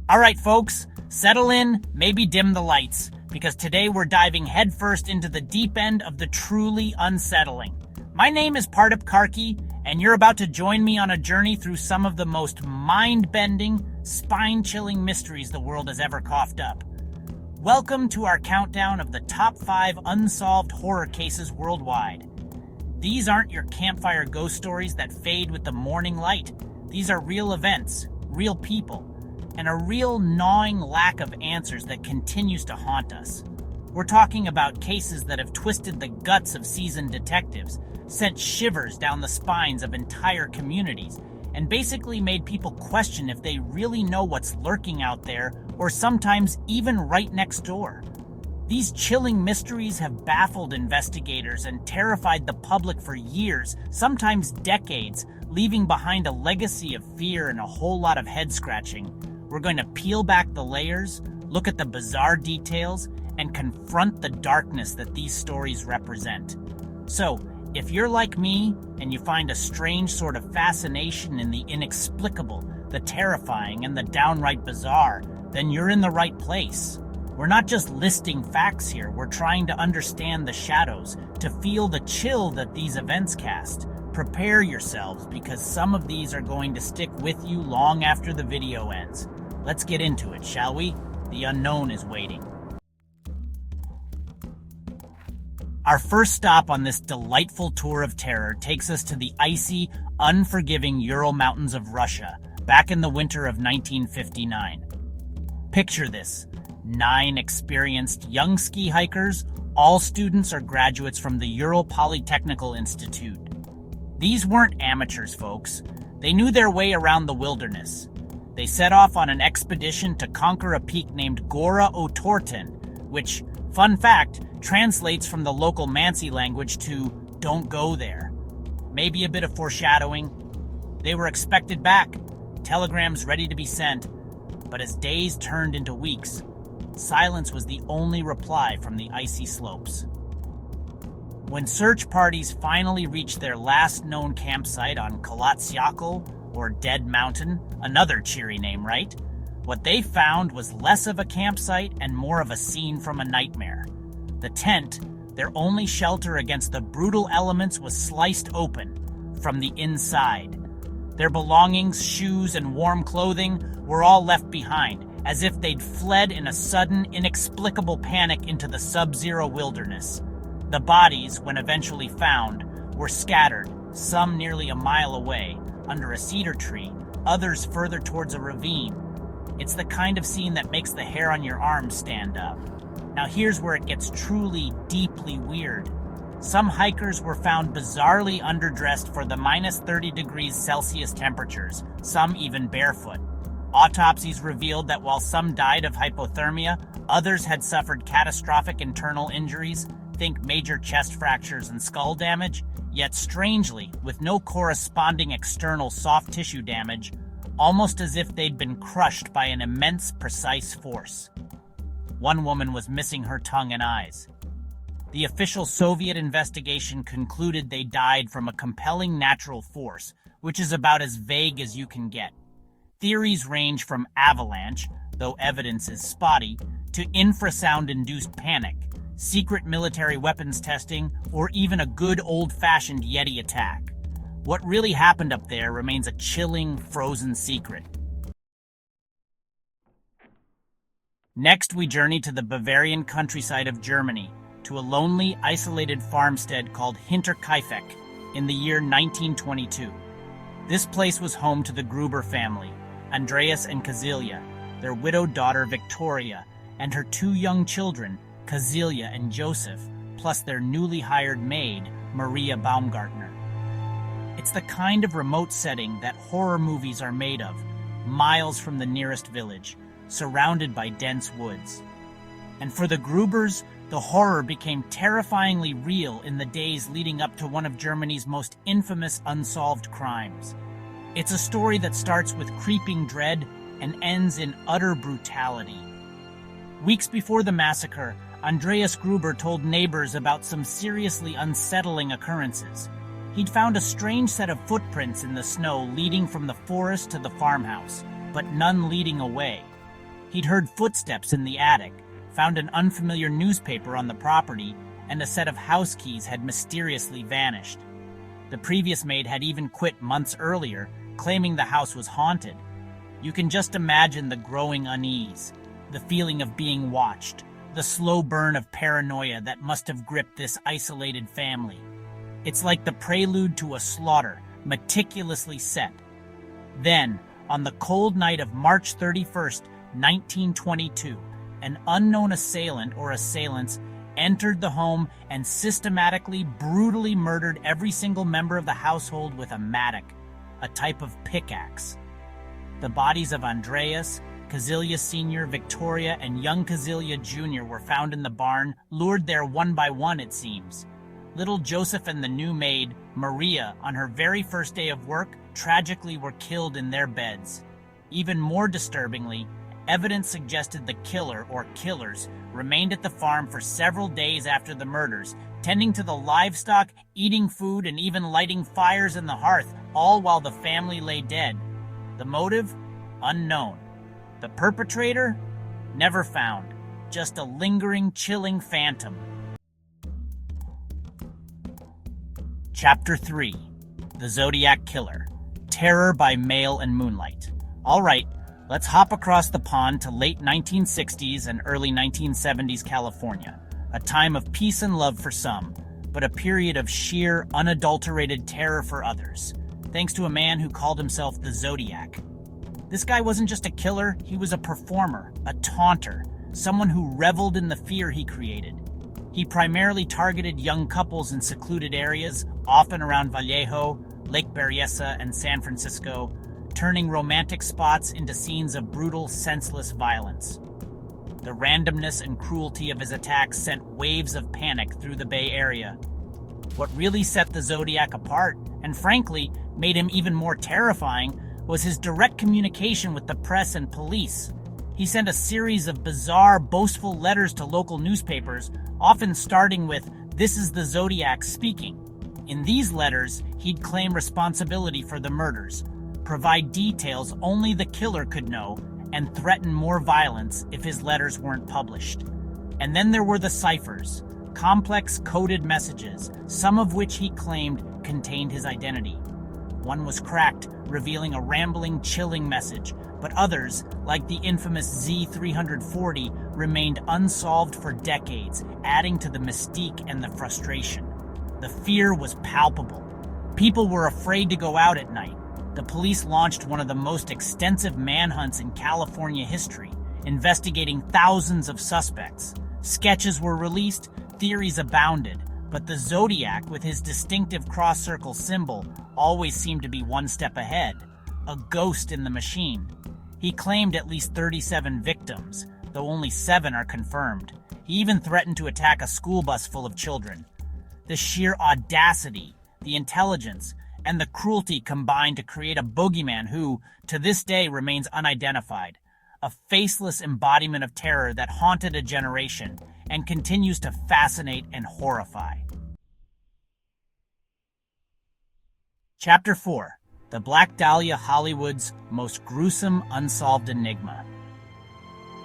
All right, folks, settle in, maybe dim the lights, because today we're diving headfirst into the deep end of the truly unsettling. My name is Pardip Karki, and you're about to join me on a journey through some of the most mind-bending, spine-chilling mysteries the world has ever coughed up. Welcome to our countdown of the top 5 unsolved horror cases worldwide. These aren't your campfire ghost stories that fade with the morning light. These are real events, real people, and a real gnawing lack of answers that continues to haunt us. We're talking about cases that have twisted the guts of seasoned detectives, sent shivers down the spines of entire communities, and basically made people question if they really know what's lurking out there, or sometimes even right next door. These chilling mysteries have baffled investigators and terrified the public for years, sometimes decades, leaving behind a legacy of fear and a whole lot of head-scratching. We're going to peel back the layers, look at the bizarre details, and confront the darkness that these stories represent. So, if you're like me and you find a strange sort of fascination in the inexplicable, the terrifying, and the downright bizarre, then you're in the right place. We're not just listing facts here, we're trying to understand the shadows, to feel the chill that these events cast. Prepare yourselves, because some of these are going to stick with you long after the video ends. Let's get into it, shall we? The unknown is waiting. Our first stop on this delightful tour of terror takes us to the icy, unforgiving Ural Mountains of Russia, back in the winter of 1959. Picture this: 9 experienced young ski hikers, all students or graduates from the Ural Polytechnical Institute. These weren't amateurs, folks. They knew their way around the wilderness. They set off on an expedition to conquer a peak named Gora Otorten, which, fun fact, translates from the local Mansi language to "don't go there." Maybe a bit of foreshadowing. They were expected back, telegrams ready to be sent, but as days turned into weeks, silence was the only reply from the icy slopes. When search parties finally reached their last known campsite on Kalatsiakal, or Dead Mountain, another cheery name, right? What they found was less of a campsite and more of a scene from a nightmare. The tent, their only shelter against the brutal elements, was sliced open from the inside. Their belongings, shoes, and warm clothing were all left behind, as if they'd fled in a sudden, inexplicable panic into the sub-zero wilderness. The bodies, when eventually found, were scattered, some nearly a mile away, under a cedar tree, others further towards a ravine. It's the kind of scene that makes the hair on your arms stand up. Now here's where it gets truly, deeply weird. Some hikers were found bizarrely underdressed for the minus 30 degrees Celsius temperatures, some even barefoot. Autopsies revealed that while some died of hypothermia, others had suffered catastrophic internal injuries, think major chest fractures and skull damage, yet strangely, with no corresponding external soft tissue damage, almost as if they'd been crushed by an immense, precise force. One woman was missing her tongue and eyes. The official Soviet investigation concluded they died from a compelling natural force, which is about as vague as you can get. Theories range from avalanche, though evidence is spotty, to infrasound-induced panic, secret military weapons testing, or even a good old-fashioned Yeti attack. What really happened up there remains a chilling, frozen secret. Next, we journey to the Bavarian countryside of Germany, to a lonely, isolated farmstead called Hinterkaifeck in the year 1922. This place was home to the Gruber family, Andreas and Kazilia, their widowed daughter Victoria, and her 2 young children, Kazilia and Joseph, plus their newly hired maid, Maria Baumgartner. It's the kind of remote setting that horror movies are made of, miles from the nearest village, surrounded by dense woods. And for the Grubers, the horror became terrifyingly real in the days leading up to one of Germany's most infamous unsolved crimes. It's a story that starts with creeping dread and ends in utter brutality. Weeks before the massacre, Andreas Gruber told neighbors about some seriously unsettling occurrences. He'd found a strange set of footprints in the snow leading from the forest to the farmhouse, but none leading away. He'd heard footsteps in the attic, found an unfamiliar newspaper on the property, and a set of house keys had mysteriously vanished. The previous maid had even quit months earlier, claiming the house was haunted. You can just imagine the growing unease, the feeling of being watched, the slow burn of paranoia that must have gripped this isolated family. It's like the prelude to a slaughter, meticulously set. Then, on the cold night of March 31st, 1922, an unknown assailant or assailants entered the home and systematically, brutally murdered every single member of the household with a mattock, a type of pickaxe. The bodies of Andreas, Kazilia Sr., Victoria, and young Kazilia Jr. were found in the barn, lured there one by one, it seems. Little Joseph and the new maid, Maria, on her very first day of work, tragically were killed in their beds. Even more disturbingly, evidence suggested the killer, or killers, remained at the farm for several days after the murders, tending to the livestock, eating food, and even lighting fires in the hearth, all while the family lay dead. The motive? Unknown. The perpetrator? Never found. Just a lingering, chilling phantom. Chapter 3. The Zodiac Killer. Terror by Mail and Moonlight. All right, let's hop across the pond to late 1960s and early 1970s California. A time of peace and love for some, but a period of sheer, unadulterated terror for others, thanks to a man who called himself the Zodiac. This guy wasn't just a killer, he was a performer, a taunter, someone who reveled in the fear he created. He primarily targeted young couples in secluded areas, often around Vallejo, Lake Berryessa, and San Francisco, turning romantic spots into scenes of brutal, senseless violence. The randomness and cruelty of his attacks sent waves of panic through the Bay Area. What really set the Zodiac apart, and frankly, made him even more terrifying, was his direct communication with the press and police. He sent a series of bizarre, boastful letters to local newspapers, often starting with, "This is the Zodiac speaking." In these letters, he'd claim responsibility for the murders, provide details only the killer could know, and threaten more violence if his letters weren't published. And then there were the ciphers, complex coded messages, some of which he claimed contained his identity. One was cracked, revealing a rambling, chilling message, but others, like the infamous Z-340, remained unsolved for decades, adding to the mystique and the frustration. The fear was palpable. People were afraid to go out at night. The police launched one of the most extensive manhunts in California history, investigating thousands of suspects. Sketches were released, theories abounded, but the Zodiac, with his distinctive cross-circle symbol, always seemed to be one step ahead. A ghost in the machine. He claimed at least 37 victims, though only 7 are confirmed. He even threatened to attack a school bus full of children. The sheer audacity, the intelligence, and the cruelty combined to create a boogeyman who, to this day, remains unidentified. A faceless embodiment of terror that haunted a generation and continues to fascinate and horrify. Chapter 4. The Black Dalia, Hollywood's most gruesome unsolved enigma.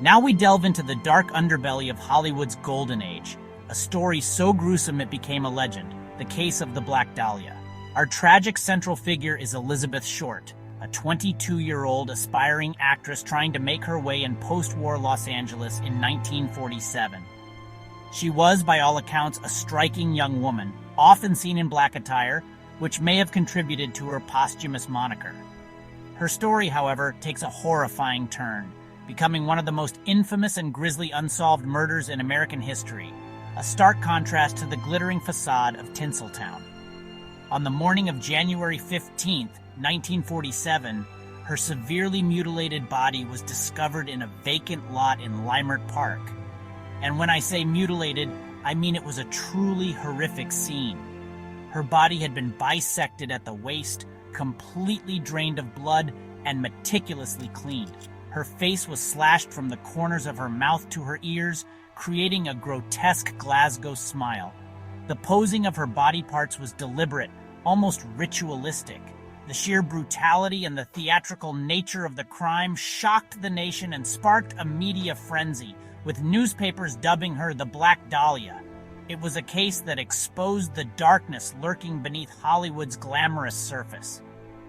Now we delve into the dark underbelly of Hollywood's golden age, a story so gruesome it became a legend, the case of the Black Dalia. Our tragic central figure is Elizabeth Short, a 22-year-old aspiring actress trying to make her way in post-war Los Angeles in 1947. She was, by all accounts, a striking young woman, often seen in black attire, which may have contributed to her posthumous moniker. Her story, however, takes a horrifying turn, becoming one of the most infamous and grisly unsolved murders in American history, a stark contrast to the glittering facade of Tinseltown. On the morning of January 15, 1947, her severely mutilated body was discovered in a vacant lot in Leimert Park. And when I say mutilated, I mean it was a truly horrific scene. Her body had been bisected at the waist, completely drained of blood, and meticulously cleaned. Her face was slashed from the corners of her mouth to her ears, creating a grotesque Glasgow smile. The posing of her body parts was deliberate, almost ritualistic. The sheer brutality and the theatrical nature of the crime shocked the nation and sparked a media frenzy, with newspapers dubbing her the Black Dalia. It was a case that exposed the darkness lurking beneath Hollywood's glamorous surface.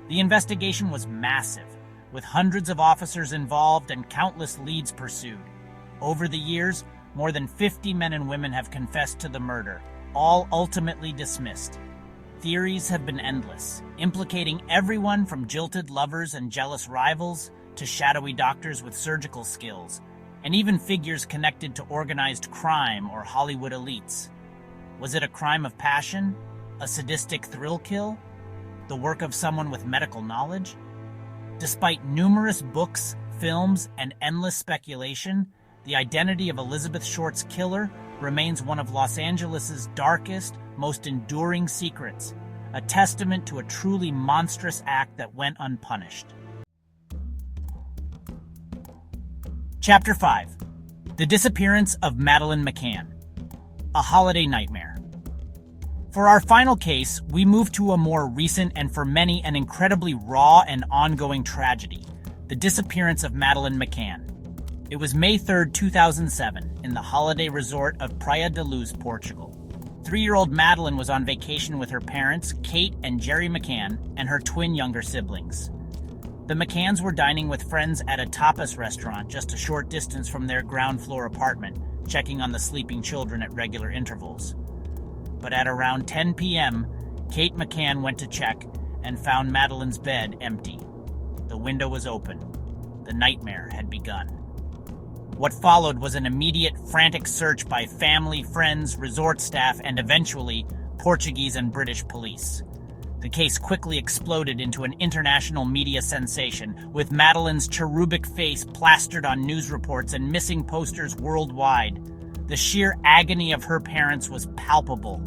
The investigation was massive, with hundreds of officers involved and countless leads pursued. Over the years, more than 50 men and women have confessed to the murder, all ultimately dismissed. Theories have been endless, implicating everyone from jilted lovers and jealous rivals to shadowy doctors with surgical skills, and even figures connected to organized crime or Hollywood elites. Was it a crime of passion? A sadistic thrill kill? The work of someone with medical knowledge? Despite numerous books, films, and endless speculation, the identity of Elizabeth Short's killer remains one of Los Angeles' darkest, most enduring secrets, a testament to a truly monstrous act that went unpunished. Chapter 5. The Disappearance of Madeline McCann. A Holiday Nightmare. For our final case, we move to a more recent and for many an incredibly raw and ongoing tragedy, the disappearance of Madeline McCann. It was May 3, 2007, in the holiday resort of Praia da Luz, Portugal. 3-year-old Madeline was on vacation with her parents, Kate and Jerry McCann, and her twin younger siblings. The McCanns were dining with friends at a tapas restaurant just a short distance from their ground-floor apartment, checking on the sleeping children at regular intervals. But at around 10 p.m., Kate McCann went to check and found Madeline's bed empty. The window was open. The nightmare had begun. What followed was an immediate, frantic search by family, friends, resort staff, and eventually, Portuguese and British police. The case quickly exploded into an international media sensation, with Madeline's cherubic face plastered on news reports and missing posters worldwide. The sheer agony of her parents was palpable.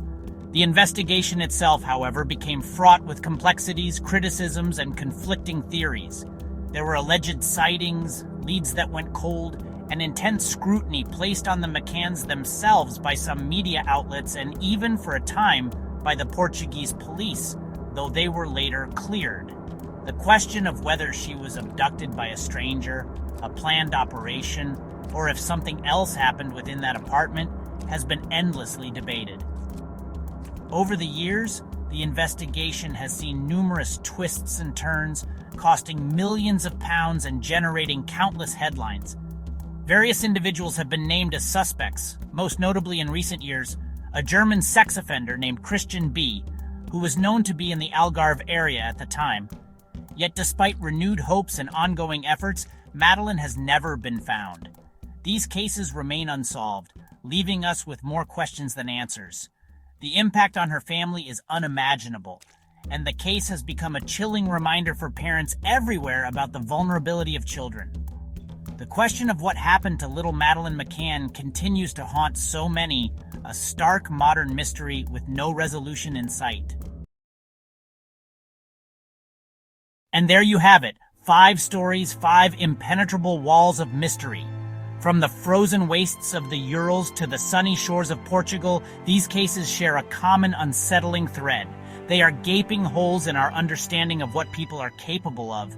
The investigation itself, however, became fraught with complexities, criticisms, and conflicting theories. There were alleged sightings, leads that went cold, and intense scrutiny placed on the McCanns themselves by some media outlets and even, for a time, by the Portuguese police, though they were later cleared. The question of whether she was abducted by a stranger, a planned operation, or if something else happened within that apartment has been endlessly debated. Over the years, the investigation has seen numerous twists and turns, costing millions of pounds and generating countless headlines. Various individuals have been named as suspects, most notably in recent years, a German sex offender named Christian B., who was known to be in the Algarve area at the time. Yet despite renewed hopes and ongoing efforts, Madeline has never been found. These cases remain unsolved, leaving us with more questions than answers. The impact on her family is unimaginable, and the case has become a chilling reminder for parents everywhere about the vulnerability of children. The question of what happened to little Madeline McCann continues to haunt so many, a stark modern mystery with no resolution in sight. And there you have it, 5 stories, 5 impenetrable walls of mystery. From the frozen wastes of the Urals to the sunny shores of Portugal, these cases share a common unsettling thread. They are gaping holes in our understanding of what people are capable of,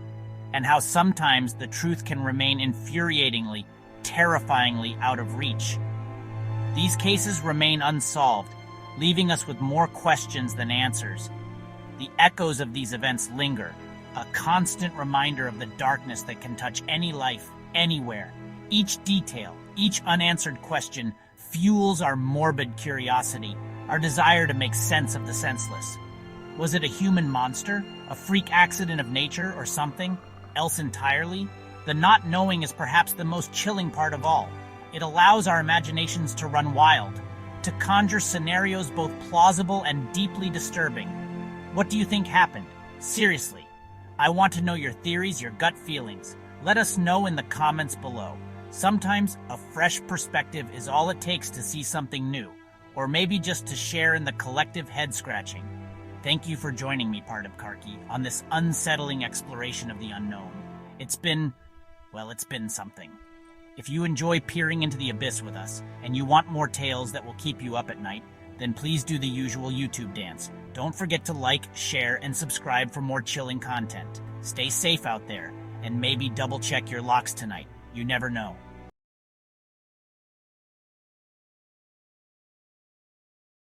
and how sometimes the truth can remain infuriatingly, terrifyingly out of reach. These cases remain unsolved, leaving us with more questions than answers. The echoes of these events linger, a constant reminder of the darkness that can touch any life, anywhere. Each detail, each unanswered question fuels our morbid curiosity, our desire to make sense of the senseless. Was it a human monster, a freak accident of nature, or something else entirely? The not knowing is perhaps the most chilling part of all. It allows our imaginations to run wild, to conjure scenarios both plausible and deeply disturbing. What do you think happened? Seriously, I want to know your theories, your gut feelings. Let us know in the comments below. Sometimes a fresh perspective is all it takes to see something new, or maybe just to share in the collective head-scratching. Thank you for joining me, Part of Karki, on this unsettling exploration of the unknown. It's been something. If you enjoy peering into the abyss with us, and you want more tales that will keep you up at night, then please do the usual YouTube dance. Don't forget to like, share, and subscribe for more chilling content. Stay safe out there, and maybe double check your locks tonight. You never know.